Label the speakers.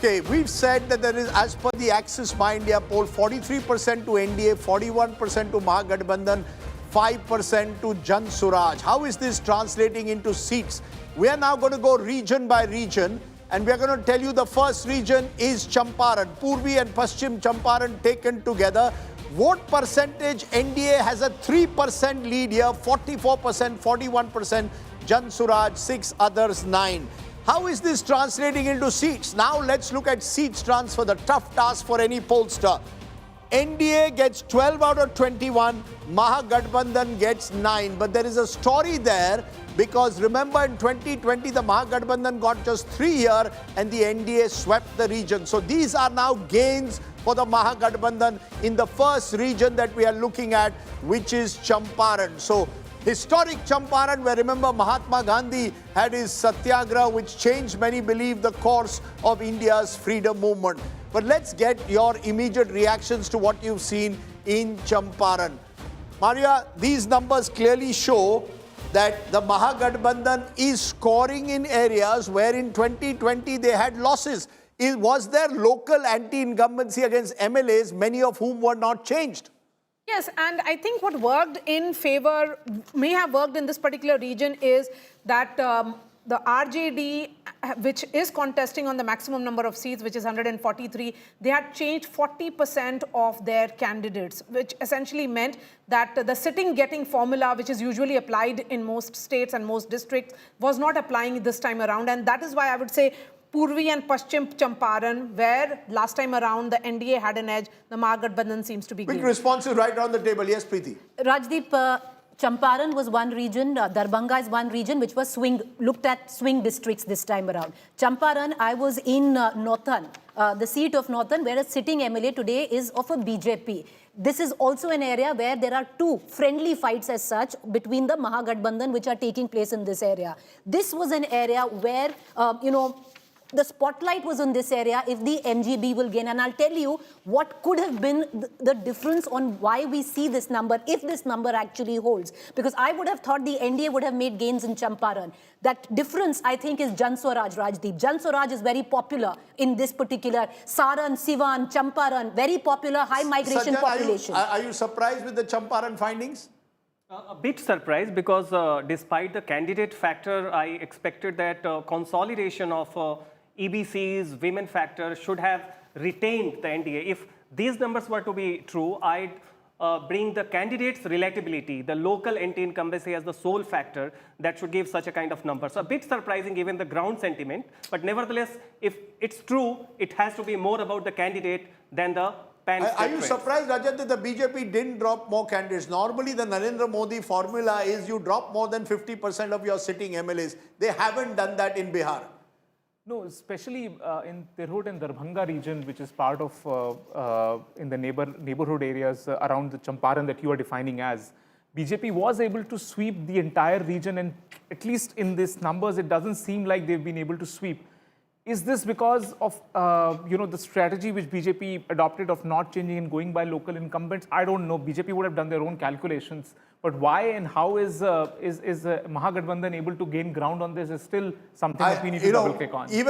Speaker 1: Okay, we've said that there is, as per the Axis My India poll, 43% to NDA, 41% to Mahagathbandhan, 5% to Jan Suraj. How is this translating into seats? We are now going to go region by region, and we are going to tell you the first region is Champaran. Purvi and Paschim Champaran taken together. Vote percentage, NDA has a 3% lead here, 44%, 41%, Jan Suraj, 6, others 9. How is this translating into seats? Now let's look at seats transfer, the tough task for any pollster. NDA gets 12 out of 21, Mahagathbandhan gets 9. But there is a story there because remember in 2020, the Mahagathbandhan got just 3 here and the NDA swept the region. So these are now gains for the Mahagathbandhan in the first region that we are looking at, which is Champaran. So historic Champaran, where remember Mahatma Gandhi had his satyagraha, which changed, many believe, the course of India's freedom movement. But let's get your immediate reactions to what you've seen in Champaran. Maria, these numbers clearly show that the Mahagathbandhan is scoring in areas where in 2020 they had losses. Was there local anti-incumbency against MLAs, many of whom were not changed?
Speaker 2: Yes, and I think what worked in favor, may have worked in this particular region, is that the RJD, which is contesting on the maximum number of seats, which is 143, they had changed 40% of their candidates, which essentially meant that the sitting getting formula, which is usually applied in most states and most districts, was not applying this time around. And that is why I would say Purvi and Paschim Champaran, where last time around the NDA had an edge, the Mahagathbandhan seems to be
Speaker 1: Quick
Speaker 2: gaining.
Speaker 1: responses right around the table. Yes, Preeti.
Speaker 3: Rajdeep, Champaran was one region, Darbhanga is one region which was looked at swing districts this time around. Champaran, I was in Northern, the seat of Northern, where a sitting MLA today is of a BJP. This is also an area where there are two friendly fights as such between the Mahagathbandhan which are taking place in this area. This was an area where, the spotlight was on this area if the MGB will gain. And I'll tell you what could have been the difference on why we see this number, if this number actually holds. Because I would have thought the NDA would have made gains in Champaran. That difference, I think, is Jan Suraj, Rajdeep. Jan Suraj is very popular in this particular Saran, Sivan, Champaran, very popular, high migration population.
Speaker 1: Are you surprised with the Champaran findings?
Speaker 4: A bit surprised because despite the candidate factor, I expected that consolidation of EBCs, women factor should have retained the NDA. If these numbers were to be true, I'd bring the candidates' relatability, the local anti-incumbency as the sole factor that should give such a kind of number. So a bit surprising given the ground sentiment, but nevertheless, if it's true, it has to be more about the candidate than the pan.
Speaker 1: Are you surprised, Rajat, that the BJP didn't drop more candidates? Normally, the Narendra Modi formula is you drop more than 50% of your sitting MLAs. They haven't done that in Bihar.
Speaker 5: No, especially in Tirhut and Darbhanga region, which is part of in the neighborhood areas around the Champaran that you are defining as, BJP was able to sweep the entire region, and at least in these numbers, it doesn't seem like they've been able to sweep. Is this because of the strategy which BJP adopted of not changing and going by local incumbents? I don't know. BJP would have done their own calculations, but why and how is Mahagathbandhan able to gain ground on this is still something that we need to double click on.